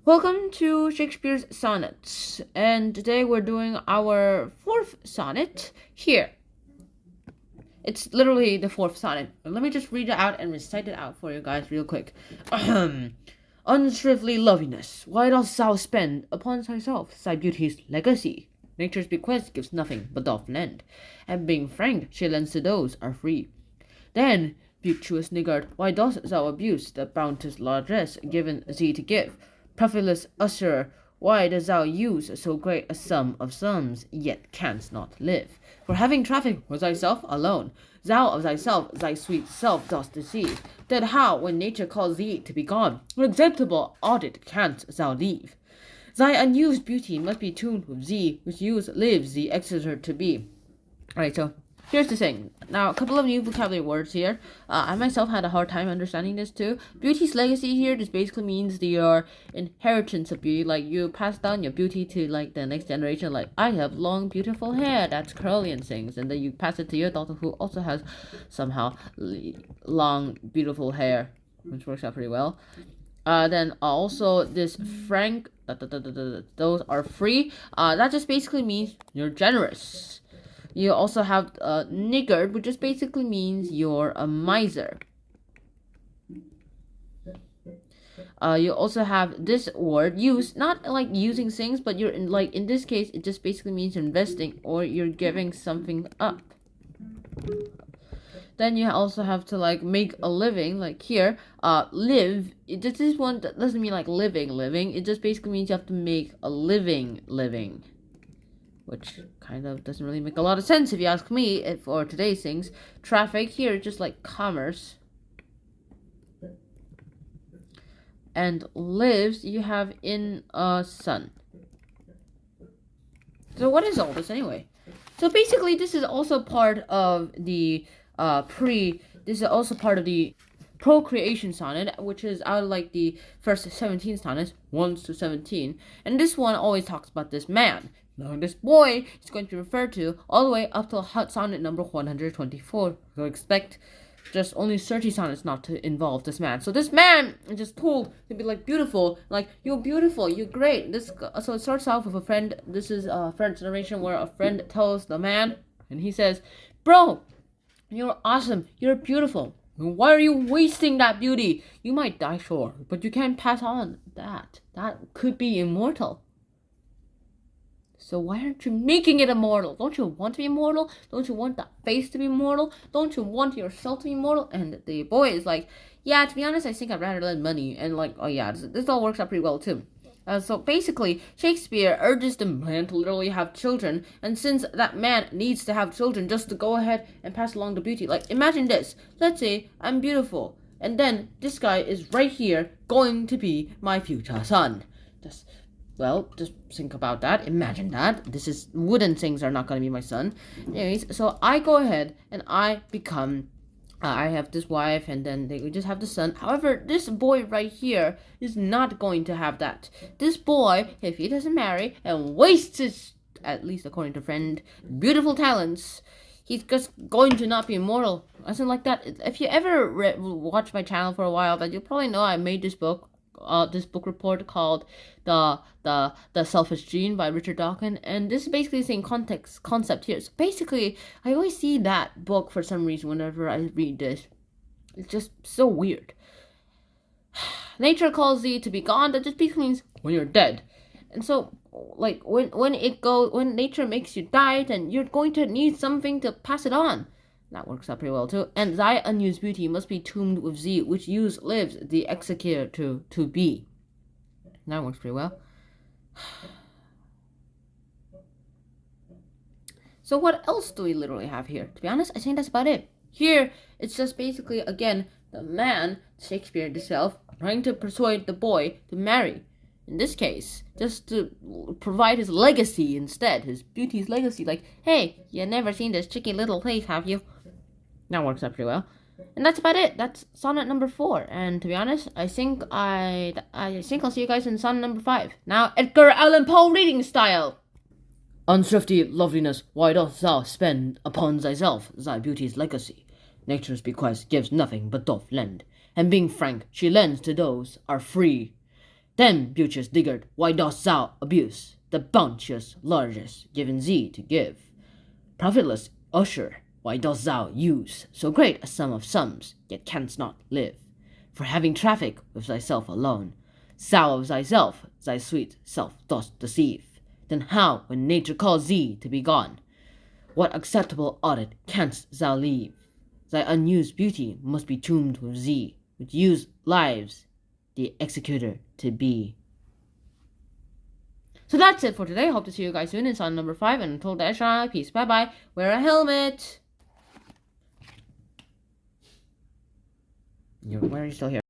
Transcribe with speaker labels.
Speaker 1: Welcome to Shakespeare's Sonnets, and today we're doing our fourth sonnet here. It's literally the fourth sonnet. Let me just read it out and recite it out for you guys real quick. Unshrively loveliness, why dost thou spend upon thyself thy beauty's legacy? Nature's bequest gives nothing but doth lend, and being frank, she lends to those are free. Then, beauteous niggard, why dost thou abuse the bounteous largesse given thee to give? Profitless usurer, why dost thou use so great a sum of sums, yet canst not live? For having traffic with thyself alone, thou of thyself thy sweet self dost deceive. That how, when nature calls thee to be gone, an acceptable audit canst thou leave? Thy unused beauty must be tuned with thee, which use lives the exeter to be. Alright, so here's the thing. Now, a couple of new vocabulary words here. I myself had a hard time understanding this too. Beauty's legacy here just basically means your inheritance of beauty. Like, you pass down your beauty to, like, the next generation. Like, I have long, beautiful hair that's curly and things. And then you pass it to your daughter who also has somehow long, beautiful hair, which works out pretty well. Then also this frank, those are free. That just basically means you're generous. You also have niggard, which just basically means you're a miser. You also have this word used, not like using things, but you're in this case, it just basically means investing or you're giving something up. Then you also have to like make a living, like here, live. This one doesn't mean like living. It just basically means you have to make a living. Which kind of doesn't really make a lot of sense if you ask me for today's things. Traffic here is just like commerce. And lives you have in a sun. So what is all this anyway? So basically this is also part of the this is also part of the procreation sonnet, which is out of like the first 17 sonnets, 1 to 17. And this one always talks about this man. Now, this boy is going to be referred to all the way up to sonnet number 124. So expect just only 30 sonnets not to involve this man. So this man is just told to be like beautiful, like you're beautiful, you're great. So it starts off with a friend. This is a French narration where a friend tells the man, and he says, "Bro, you're awesome, you're beautiful. Why are you wasting that beauty? You might die sure, but you can't pass on that. That could be immortal. So why aren't you making it immortal? Don't you want to be immortal? Don't you want that face to be immortal? Don't you want yourself to be immortal?" And the boy is like, "Yeah, to be honest, I think I'd rather lend money." And like, oh yeah, this all works out pretty well too. So basically, Shakespeare urges the man to literally have children, and since that man needs to have children just to go ahead and pass along the beauty. Like, imagine this. Let's say I'm beautiful, and then this guy is right here going to be my future son. Just think about that. Imagine that. This is wooden things are not going to be my son. Anyways, so I go ahead and I become I have this wife, and then they just have the son. However, this boy right here is not going to have that. This boy, if he doesn't marry and wastes his, at least according to friend, beautiful talents, he's just going to not be immortal. Something like that. If you ever watch my channel for a while, then you'll probably know I made this book report called the Selfish Gene by Richard Dawkins, and this is basically the same concept here. So basically, I always see that book for some reason whenever I read this. It's just so weird. Nature calls thee to be gone. That just basically means when you're dead. And so, like when nature makes you die, then you're going to need something to pass it on. That works out pretty well too. And thy unused beauty must be tuned with thee, which use lives the executor to be. That works pretty well. So what else do we literally have here? To be honest, I think that's about it. Here, it's just basically, again, the man, Shakespeare himself, trying to persuade the boy to marry. In this case, just to provide his legacy instead, his beauty's legacy. Like, hey, you never seen this cheeky little face, have you? That works out pretty well. And that's about it. That's sonnet number 4. And to be honest, I think I'll see you guys in sonnet number 5. Now, Edgar Allan Poe reading style. Unthrifty loveliness, why dost thou spend upon thyself thy beauty's legacy? Nature's bequest gives nothing but doth lend, and being frank, she lends to those are free. Then beauteous diggard, why dost thou abuse the bounteous largesse given thee to give? Profitless usher, why dost thou use so great a sum of sums, yet canst not live? For having traffic with thyself alone, thou of thyself thy sweet self dost deceive. Then how, when nature calls thee to be gone, what acceptable audit canst thou leave? Thy unused beauty must be tombed with thee, with used lives the executor to be. So that's it for today. Hope to see you guys soon in sonnet number 5. And until then, peace. Bye bye. Wear a helmet. Why are you still here?